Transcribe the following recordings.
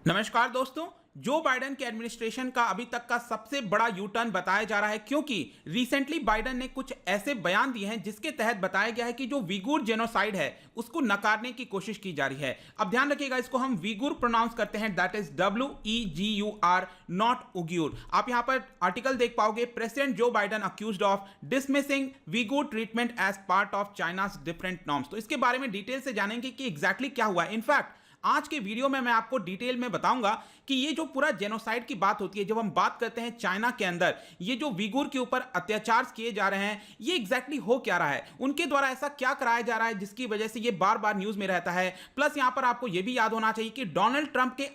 नमस्कार दोस्तों। Joe Biden के एडमिनिस्ट्रेशन का अभी तक का सबसे बड़ा यू टर्न बताया जा रहा है, क्योंकि रिसेंटली बाइडेन ने कुछ ऐसे बयान दिए हैं जिसके तहत बताया गया है कि जो वीगुर जेनोसाइड है उसको नकारने की कोशिश की जा रही है। अब ध्यान रखिएगा, इसको हम वीगुर प्रोनाउंस करते हैं, that is WEGUR, not Uyghur. आप यहां पर आर्टिकल देख पाओगे, President Joe Biden accused of dismissing Uyghur treatment as part of China's different norms. तो इसके बारे में डिटेल से जानेंगे कि एग्जैक्टली क्या हुआ। इनफैक्ट आज के वीडियो में मैं आपको डिटेल में बताऊंगा कि ये जो पूरा जेनोसाइड की बात होती है, जब हम बात करते हैं चाइना के अंदर ये जो वीगुर के ऊपर अत्याचार किए जा रहे हैं, ये एग्जैक्टली हो क्या रहा है, उनके द्वारा ऐसा क्या कराया जा रहा है जिसकी वजह से ये बार बार न्यूज में रहता है। प्लस यहां पर आपको ये भी याद होना चाहिए कि डोनाल्ड ट्रंप के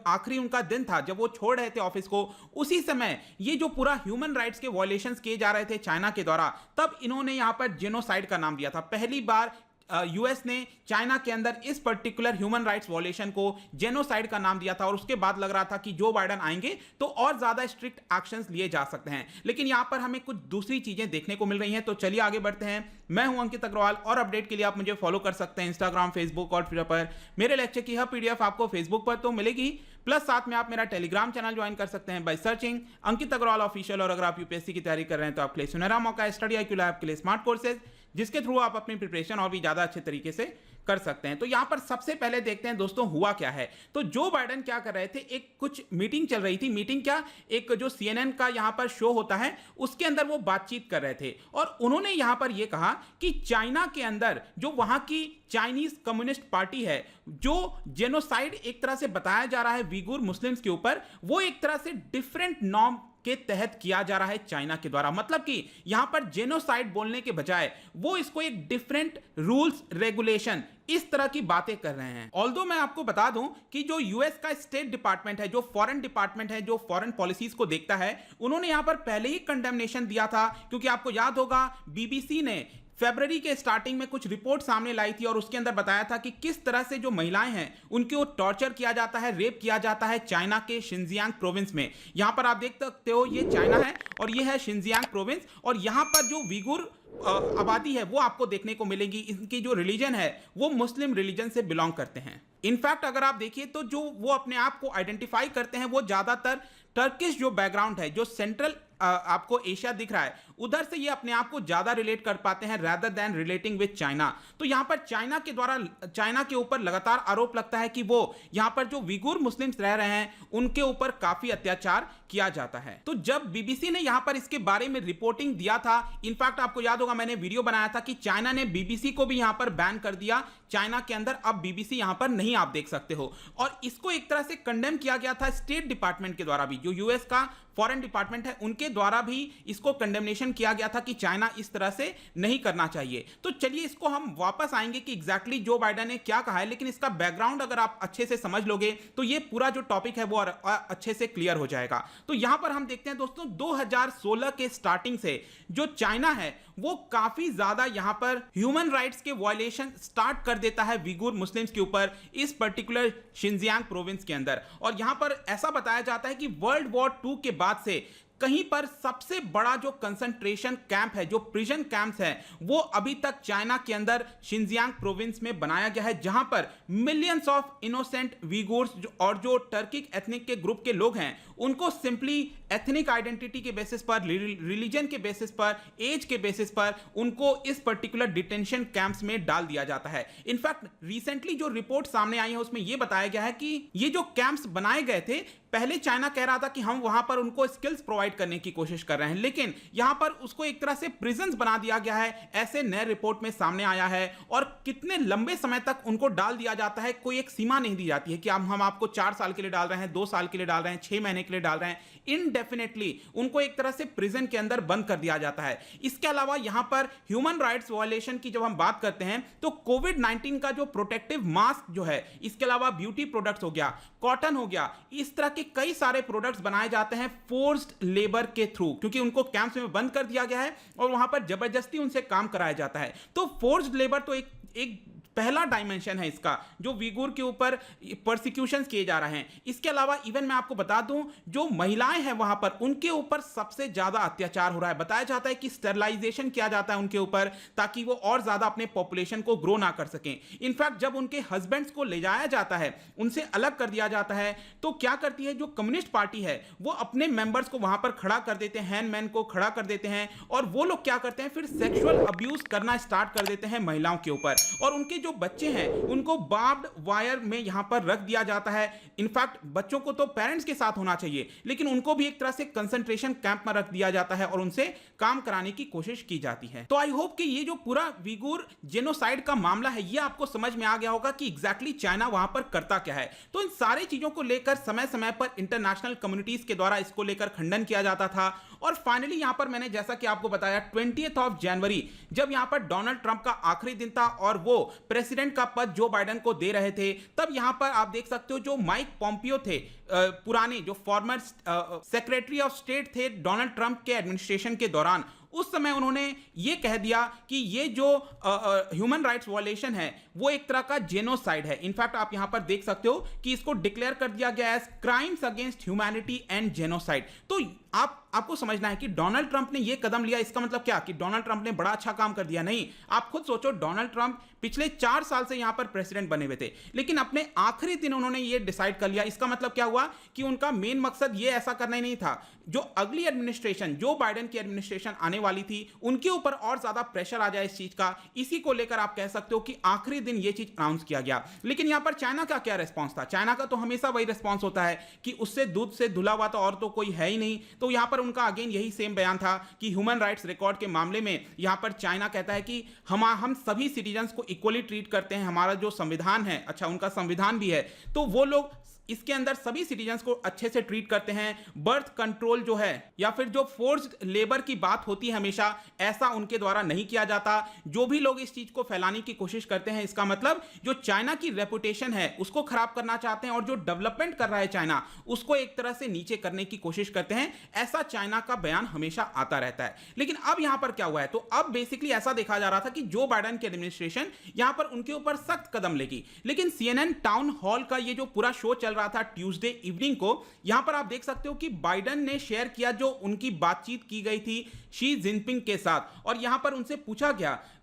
आखिरी उनका दिन था जब वो छोड़ रहे थे ऑफिस को, उसी समय ये जो पूरा ह्यूमन राइट्स के वायलेशंस किए जा रहे थे चाइना के द्वारा, तब इन्होंने यहां पर जेनोसाइड का नाम दिया था। पहली बार यूएस ने चाइना के अंदर इस पर्टिकुलर ह्यूमन राइट्स वॉयलेशन को जेनोसाइड का नाम दिया था, और उसके बाद लग रहा था कि जो बाइडेन आएंगे तो और ज्यादा स्ट्रिक्ट एक्शंस लिए जा सकते हैं। लेकिन यहां पर हमें कुछ दूसरी चीजें देखने को मिल रही हैं। तो चलिए आगे बढ़ते हैं। मैं हूं अंकित अग्रवाल, और अपडेट के लिए आप मुझे फॉलो कर सकते हैं इंस्टाग्राम, फेसबुक और ट्विटर पर। मेरे लेक्चर की हर पीडीएफ आपको फेसबुक पर तो मिलेगी, प्लस साथ में आप मेरा टेलीग्राम चैनल ज्वाइन कर सकते हैं by searching Ankit Agarwal official. और अगर आप यूपीएससी की तैयारी कर रहे हैं तो आपके लिए सुनहरा मौका है, स्टडी IQ लैब के लिए स्मार्ट कोर्सेज, जिसके थ्रू आप अपनी प्रिपरेशन और भी ज्यादा अच्छे तरीके से कर सकते हैं। तो यहां पर सबसे पहले देखते हैं दोस्तों हुआ क्या है। तो जो बाइडेन क्या कर रहे थे, एक कुछ मीटिंग चल रही थी। मीटिंग क्या, एक जो CNN का यहां पर शो होता है उसके अंदर वो बातचीत कर रहे थे, और उन्होंने यहां पर ये कहा कि चाइना के अंदर जो वहां की चाइनीज कम्युनिस्ट पार्टी है, जो जेनोसाइड एक तरह से बताया जा रहा है वीगुर मुस्लिम्स के ऊपर, वो एक तरह से डिफरेंट नॉर्म के तहत किया जा रहा है चाइना के द्वारा। मतलब कि यहां पर जेनोसाइड बोलने के बजाय वो इसको एक डिफरेंट रूल्स रेगुलेशन इस तरह की बातें कर रहे हैं। ऑल्दो मैं आपको बता दूं कि जो यूएस का स्टेट डिपार्टमेंट है, जो फॉरेन डिपार्टमेंट है, जो फॉरेन पॉलिसीज को देखता है, उन्होंने यहां पर पहले ही कंडेमनेशन दिया था। क्योंकि आपको याद होगा बीबीसी ने फरवरी के स्टार्टिंग में कुछ रिपोर्ट सामने लाई थी, और उसके अंदर बताया था कि किस तरह से जो महिलाएं हैं उनको टॉर्चर किया जाता है, रेप किया जाता है चाइना के शिनजियांग प्रोविंस में। यहां पर आप देख सकते हो, ये चाइना है और ये है शिनजियांग प्रोविंस, और यहां पर जो वीगुर आबादी है वो आपको देखने को मिलेगी। इनकी जो रिलीजन है वो मुस्लिम रिलीजन से बिलोंग करते हैं। इनफैक्ट अगर आप देखिए तो जो वो अपने आप को आइडेंटिफाई करते हैं वो ज्यादातर टर्किश जो बैकग्राउंड है, जो सेंट्रल आपको एशिया दिख रहा है, उधर से ये अपने आप को ज्यादा रिलेट कर पाते हैं rather than relating with China. तो यहां पर चाइना के द्वारा चाइना के ऊपर लगातार आरोप लगता है कि वो यहां पर जो वीगुर मुस्लिम्स रह रहे हैं उनके ऊपर काफी अत्याचार किया जाता है। तो जब बीबीसी ने यहां पर इसके बारे में रिपोर्टिंग दिया था, इनफैक्ट आपको याद होगा मैंने वीडियो बनाया था कि चाइना ने बीबीसी को भी यहां पर बैन कर दिया चाइना के अंदर। अब बीबीसी यहां पर नहीं आप देख सकते हो, और इसको एक तरह से कंडेम किया गया था स्टेट डिपार्टमेंट के द्वारा भी, जो यूएस का फॉरेन डिपार्टमेंट है उनके द्वारा भी इसको कंडेमनेशन किया गया था कि चाइना इस तरह से नहीं करना चाहिए। तो चलिए इसको हम वापस आएंगे कि एग्जैक्टली जो बाइडेन ने क्या कहा है, लेकिन इसका बैकग्राउंड अगर आप अच्छे से समझ लोगे तो ये पूरा जो टॉपिक है वो अच्छे से क्लियर हो जाएगा। तो यहां पर हम देखते हैं दोस्तों, 2016 के स्टार्टिंग से जो चाइना है वो काफी ज्यादा यहां पर ह्यूमन राइट्स के वायलेशन स्टार्ट कर देता है वीगुर मुस्लिम्स के ऊपर इस पर्टिकुलर शिनजियांग प्रोविंस के अंदर। और यहां पर ऐसा बताया जाता है कि वर्ल्ड वॉर 2 के बाद से कहीं पर सबसे बड़ा जो कंसंट्रेशन कैंप है, जो प्रिजन कैंप्स है, वो अभी तक चाइना के अंदर शिनजियांग प्रोविंस में बनाया गया है, जहां पर मिलियंस ऑफ इनोसेंट वीगुर्स और जो टर्किक एथनिक के ग्रुप के लोग हैं उनको सिंपली एथनिक आइडेंटिटी के बेसिस पर, रिलीजन के बेसिस पर, एज के बेसिस पर उनको इस पर्टिकुलर डिटेंशन कैंप्स में डाल दिया जाता है। इनफैक्ट रिसेंटली जो रिपोर्ट सामने आई है उसमें यह बताया गया है कि ये जो कैंप्स बनाए गए थे, पहले चाइना कह रहा था कि हम वहां पर उनको स्किल्स प्रोवाइड करने की कोशिश कर रहे हैं, लेकिन यहां पर उसको एक तरह से प्रिजन्स बना दिया गया है, ऐसे नए रिपोर्ट में सामने आया है। और कितने लंबे समय तक उनको डाल दिया जाता है, कोई एक सीमा नहीं दी जाती है कि हम आपको 4 साल के लिए डाल रहे हैं, 2 साल के लिए डाल रहे हैं, 6 महीने के लिए डाल रहे हैं। इनडेफिनेटली उनको एक तरह से प्रिजन के अंदर बंद कर दिया जाता है। इसके अलावा यहां पर ह्यूमन राइट्स वायलेशन की जब हम बात करते हैं तो कोविड-19 का जो प्रोटेक्टिव मास्क जो है, इसके अलावा ब्यूटी प्रोडक्ट्स हो गया, कॉटन हो गया, इस तरह के कई सारे प्रोडक्ट्स बनाए जाते हैं फोर्स्ड लेबर के थ्रू, क्योंकि उनको कैंप्स में बंद कर दिया गया है और वहां पर जबरदस्ती उनसे काम कराया जाता है। तो फोर्स्ड लेबर तो एक पहला डायमेंशन है इसका, जो वीगूर के ऊपर परसिक्यूशन किए जा रहे हैं। इसके अलावा इवन मैं आपको बता दूं, जो महिलाएं हैं वहां पर, उनके ऊपर सबसे ज्यादा अत्याचार हो रहा है। बताया जाता है कि स्टेरलाइजेशन किया जाता है उनके ऊपर, ताकि वो और ज्यादा अपने पॉपुलेशन को ग्रो ना कर सकें। इनफैक्ट जब उनके हस्बैंड्स को ले जाया जाता है, उनसे अलग कर दिया जाता है, तो क्या करती है जो कम्युनिस्ट पार्टी है, वो अपने मेंबर्स को वहां पर खड़ा कर देते हैं, हैंडमैन को खड़ा कर देते हैं, और वो लोग क्या करते हैं फिर सेक्सुअल अब्यूज करना स्टार्ट कर देते हैं महिलाओं के ऊपर। और उनके जो बच्चे हैं उनको बार्ब्ड वायर में यहां पर रख दिया जाता है। इनफैक्ट बच्चों को तो पेरेंट्स के साथ होना चाहिए, लेकिन उनको भी एक तरह से कंसंट्रेशन कैंप में रख दिया जाता है और उनसे काम कराने की कोशिश की जाती है। तो आई होप कि ये जो पूरा वीगूर जेनोसाइड का मामला है, ये आपको समझ में आ गया होगा कि एग्जैक्टली चाइना वहां पर करता क्या है। तो इन सारी चीजों को लेकर समय समय पर इंटरनेशनल कम्युनिटीज के द्वारा इसको लेकर खंडन किया जाता था। और फाइनली यहां पर मैंने जैसा कि आपको बताया 20 जनवरी, जब यहां पर डोनाल्ड ट्रंप का आखिरी दिन था और वो प्रेसिडेंट का पद जो बाइडेन को दे रहे थे, तब यहां पर आप देख सकते हो जो माइक पॉम्पियो थे, पुराने जो फॉर्मर सेक्रेटरी ऑफ स्टेट थे डोनाल्ड ट्रंप के एडमिनिस्ट्रेशन के दौरान, उस समय उन्होंने ये कह दिया कि ये जो ह्यूमन राइट्स वायलेशन है वो एक तरह का जेनोसाइड है। इनफैक्ट आप यहां पर देख सकते हो कि इसको डिक्लेयर कर दिया गया as crimes against humanity and genocide. तो आपको समझना है कि डोनाल्ड ट्रंप ने ये कदम लिया, इसका मतलब क्या कि डोनाल्ड ट्रंप ने बड़ा अच्छा काम कर दिया? नहीं, आप खुद सोचो, डोनाल्ड ट्रंप पिछले 4 साल से यहां पर प्रेसिडेंट बने हुए थे, लेकिन अपने आखिरी दिन उन्होंने ये डिसाइड कर लिया। इसका मतलब क्या हुआ कि उनका मेन मकसद ये ऐसा करना ही नहीं था, जो अगली एडमिनिस्ट्रेशन, जो बाइडेन की एडमिनिस्ट्रेशन आने वाली थी, उनके ऊपर और ज्यादा प्रेशर आ जाए इस चीज का। इसी को लेकर आप कह सकते हो कि आखिरी दिन ये चीज अनाउंस किया गया। लेकिन यहां पर चाइना का क्या रिस्पॉन्स था? चाइना का तो हमेशा वही रिस्पॉन्स होता है कि उससे दूध से धुला हुआ तो और तो कोई है ही नहीं। तो यहां पर उनका अगेन यही सेम बयान था कि ह्यूमन राइट्स रिकॉर्ड के मामले में यहां पर चाइना कहता है कि हम सभी सिटीजन्स को इक्वली ट्रीट करते हैं। हमारा जो संविधान है, अच्छा उनका संविधान भी है, तो वो लोग इसके अंदर सभी सिटीजन्स को अच्छे से ट्रीट करते हैं। बर्थ कंट्रोल जो है या फिर जो फोर्स्ड लेबर की बात होती है, हमेशा ऐसा उनके द्वारा नहीं किया जाता। जो भी लोग इस चीज को फैलाने की कोशिश करते हैं, इसका मतलब जो चाइना की रेपुटेशन है उसको खराब करना चाहते हैं, और जो डेवलपमेंट कर रहा है चाइना उसको एक तरह से नीचे करने की कोशिश करते हैं। ऐसा चाइना का बयान हमेशा आता रहता है। लेकिन अब यहां पर क्या हुआ है, तो अब बेसिकली ऐसा देखा जा रहा था कि जो बाइडेन की एडमिनिस्ट्रेशन यहां पर उनके ऊपर सख्त कदम लेगी। लेकिन CNN टाउन हॉल का ये जो पूरा शो चल रहा था ट्यूसडे इवनिंग को, यहां पर आप देख सकते हो कि बाइडेन ने शेयर किया जो उनकी बातचीत की गई थी शी जिनपिंग के साथ, और यहां पर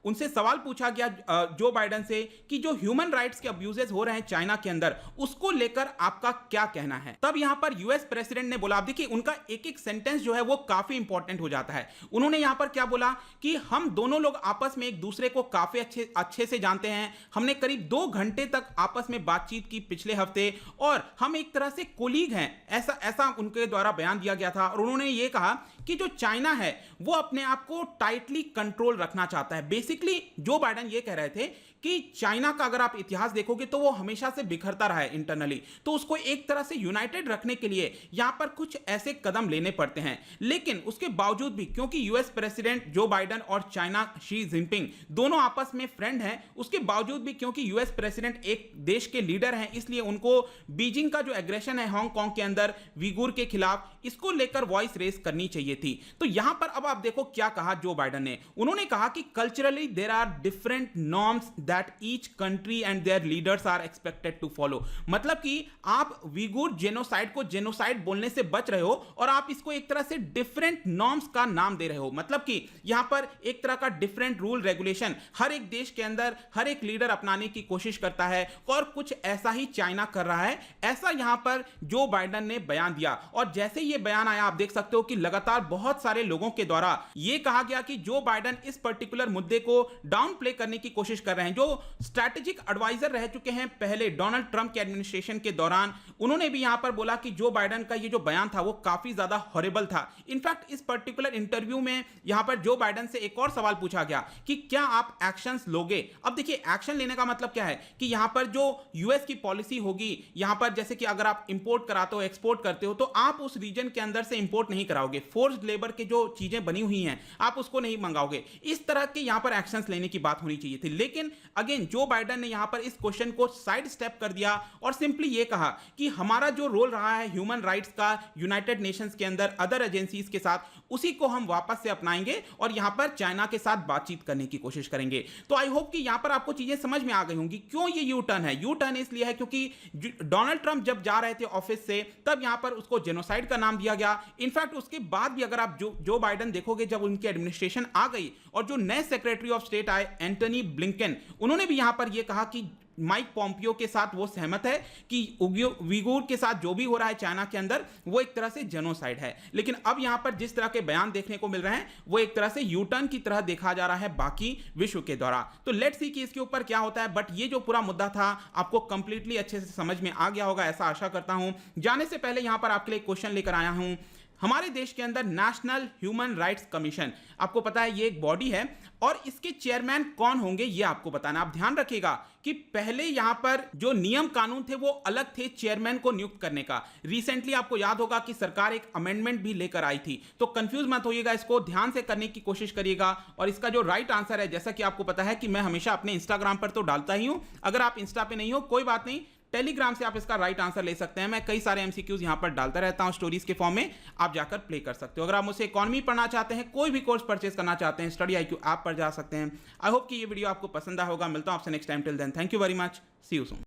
उनसे सवाल पूछा गया जो बाइडेन से कि जो ह्यूमन राइट्स के अब्यूजेस हो रहे हैं चाइना के अंदर, उसको लेकर आपका क्या कहना है। तब यहां पर यूएस प्रेसिडेंट ने बोला, आप देखिए उनका एक एक सेंटेंस जो है वो काफी इंपॉर्टेंट हो जाता है। उन्होंने यहां पर क्या बोला कि हम दोनों लोग आपस में एक दूसरे को काफी अच्छे से जानते हैं। हमने करीब 2 घंटे तक आपस में बातचीत की पिछले हफ्ते, और हम एक तरह से कोलीग हैं, ऐसा उनके द्वारा बयान दिया गया था। और उन्होंने ये कहा कि जो चाइना है वो अपने आप को टाइटली कंट्रोल रखना चाहता है। बेसिकली जो बाइडेन ये कह रहे थे कि चाइना का अगर आप इतिहास देखोगे तो वो हमेशा से बिखरता रहा है इंटरनली, तो उसको एक तरह से यूनाइटेड रखने के लिए यहां पर कुछ ऐसे कदम लेने पड़ते हैं। लेकिन उसके बावजूद भी, क्योंकि यूएस प्रेसिडेंट जो बाइडेन और चाइना शी जिनपिंग दोनों आपस में फ्रेंड हैं, उसके बावजूद भी क्योंकि यूएस प्रेसिडेंट एक देश के लीडर हैं, इसलिए उनको बीजिंग का जो एग्रेशन है हांगकांग के अंदर वीगूर के खिलाफ, इसको लेकर वॉइस रेज करनी चाहिए थी। तो यहां पर अब आप देखो क्या कहा जो बाइडेन ने। उन्होंने कहा कि culturally there are different norms that each country and their leaders are expected to follow. मतलब कि आप वीगूर जेनोसाइड को जेनोसाइड बोलने से बच रहे हो और आप इसको एक तरह से डिफरेंट नॉर्म्स का नाम दे रहे हो। मतलब कि यहां पर एक तरह का डिफरेंट रूल रेगुलेशन हर एक देश के अंदर हर एक लीडर अपनाने की कोशिश करता है, और कुछ ऐसा ही चाइना कर रहा है, ऐसा यहां पर जो बाइडेन ने बयान दिया। और जैसे ये बयान आया, आप देख सकते हो कि लगातार बहुत सारे लोगों के द्वारा यह कहा गया कि जो बाइडेन इस पर्टिकुलर मुद्दे को डाउन प्ले करने की कोशिश कर रहे हैं। जो स्ट्रैटेजिक एडवाइजर रह चुके हैं पहले डोनाल्ड ट्रंप के एडमिनिस्ट्रेशन के दौरान, उन्होंने भी यहां पर बोला कि जो बाइडेन का ये जो बयान था वो काफी ज्यादा हॉरिबल था। इनफैक्ट इस पर्टिकुलर इंटरव्यू में यहां पर जो बाइडेन से एक और सवाल पूछा गया कि क्या आप एक्शंस लोगे। अब देखिए, एक्शन लेने का मतलब क्या है कि यहां पर जो यूएस की पॉलिसी होगी, यहां पर जैसे कि अगर आप इंपोर्ट कराते हो, एक्सपोर्ट करते हो, तो आप उस रीजन के अंदर से इंपोर्ट नहीं कराओगे। फोर्स्ड लेबर के जो चीजें बनी हुई हैं आप उसको नहीं मंगाओगे। इस तरह के यहां पर एक्शंस लेने की बात होनी चाहिए थी। लेकिन अगेन जो बाइडेन ने यहां पर इस क्वेश्चन को साइड स्टेप कर दिया और सिंपली ये कहा कि हमारा जो रोल रहा है ह्यूमन राइट्स का यूनाइटेड नेशंस के अंदर अदर एजेंसीज के साथ, उसी को हम वापस से अपनाएंगे और यहां पर चाइना के साथ बातचीत करने की कोशिश करेंगे। तो आई होप कि यहां पर आपको चीजें समझ में आ गई होंगी क्यों ये यू टर्न है। यू टर्न इसलिए है क्योंकि डोनाल्ड ट्रंप जब जा रहे थे ऑफिस से तब यहां पर उसको जेनोसाइड का नाम दिया गया। इनफैक्ट उसके बाद भी अगर आप जो बाइडेन देखोगे, जब उनकी एडमिनिस्ट्रेशन आ गई और जो नए सेक्रेटरी ऑफ स्टेट आए एंटनी ब्लिंकन, उन्होंने भी यहां पर यह कहा कि माइक पॉम्पियो के साथ वो सहमत है कि उइगुर के साथ जो भी हो रहा है चाइना के अंदर वो एक तरह से जेनोसाइड है। लेकिन अब यहां पर जिस तरह के बयान देखने को मिल रहे हैं वो एक तरह से यू टर्न की तरह देखा जा रहा है बाकी विश्व के द्वारा। तो लेट्स सी कि इसके ऊपर क्या होता है। बट ये जो पूरा मुद्दा था आपको कंप्लीटली अच्छे से समझ में आ गया होगा, ऐसा आशा करता हूं। जाने से पहले यहां पर आपके लिए क्वेश्चन लेकर आया हूं। हमारे देश के अंदर नेशनल ह्यूमन राइट्स कमीशन, आपको पता है ये एक बॉडी है और इसके चेयरमैन कौन होंगे ये आपको बताना। आप ध्यान रखिएगा कि पहले यहां पर जो नियम कानून थे वो अलग थे चेयरमैन को नियुक्त करने का। रिसेंटली आपको याद होगा कि सरकार एक अमेंडमेंट भी लेकर आई थी, तो कंफ्यूज मत होइएगा, इसको ध्यान से करने की कोशिश करिएगा। और इसका जो राइट आंसर है, जैसा कि आपको पता है कि मैं हमेशा अपने इंस्टाग्राम पर तो डालता ही हूं, अगर आप इंस्टा पे नहीं हो कोई बात नहीं, टेलीग्राम से आप इसका राइट आंसर ले सकते हैं। मैं कई सारे एमसीक्यूज यहां पर डालता रहता हूं स्टोरीज के फॉर्म में, आप जाकर प्ले कर सकते हो। अगर आप मुझसे इकोनॉमी पढ़ना चाहते हैं, कोई भी कोर्स परचेज करना चाहते हैं, स्टडी IQ ऐप पर जा सकते हैं। आई होप कि ये वीडियो आपको पसंद आया होगा। मिलता हूं आपसे next time. Till then thank you very much, see you soon.